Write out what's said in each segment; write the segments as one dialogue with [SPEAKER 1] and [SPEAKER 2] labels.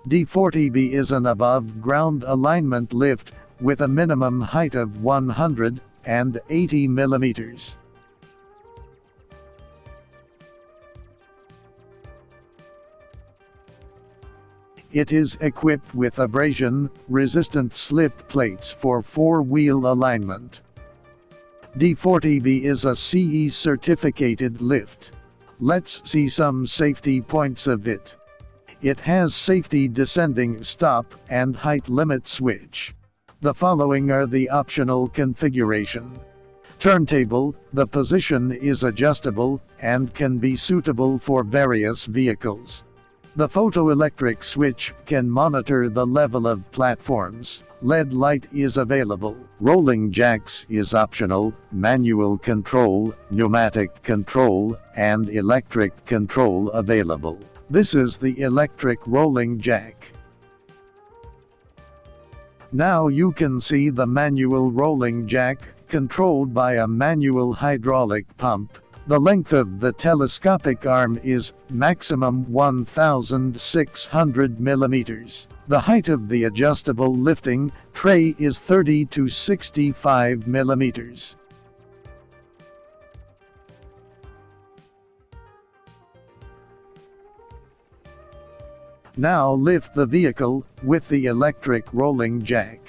[SPEAKER 1] D40B is an above-ground alignment lift with a minimum height of 180 millimeters. It is equipped with abrasion-resistant slip plates for four-wheel alignment. D40B is a CE certificated lift. Let's see some safety points of it. It has safety descending stop and height limit switch. The following are the optional configuration. Turntable, the position is adjustable and can be suitable for various vehicles. The photoelectric switch can monitor the level of platforms. LED light is available. Rolling jacks is optional. Manual control, pneumatic control, and electric control available. This is the electric rolling jack. Now you can see the manual rolling jack, controlled by a manual hydraulic pump. The length of the telescopic arm is maximum 1,600 millimeters. The height of the adjustable lifting tray is 30 to 65 millimeters. Now lift the vehicle with the electric rolling jack.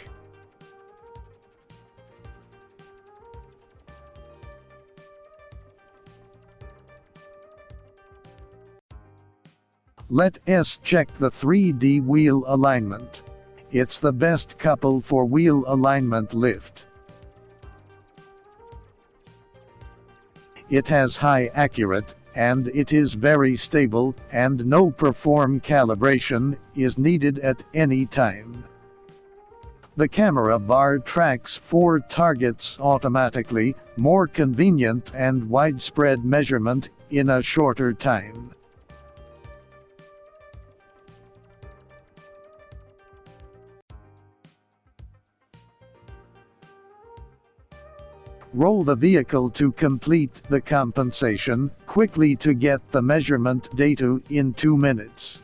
[SPEAKER 1] Let's check the 3D wheel alignment. It's the best couple for wheel alignment lift. It has high accurate, and it is very stable, and no perform calibration is needed at any time. The camera bar tracks 4 targets automatically, more convenient and widespread measurement in a shorter time. Roll the vehicle to complete the compensation quickly to get the measurement data in 2 minutes.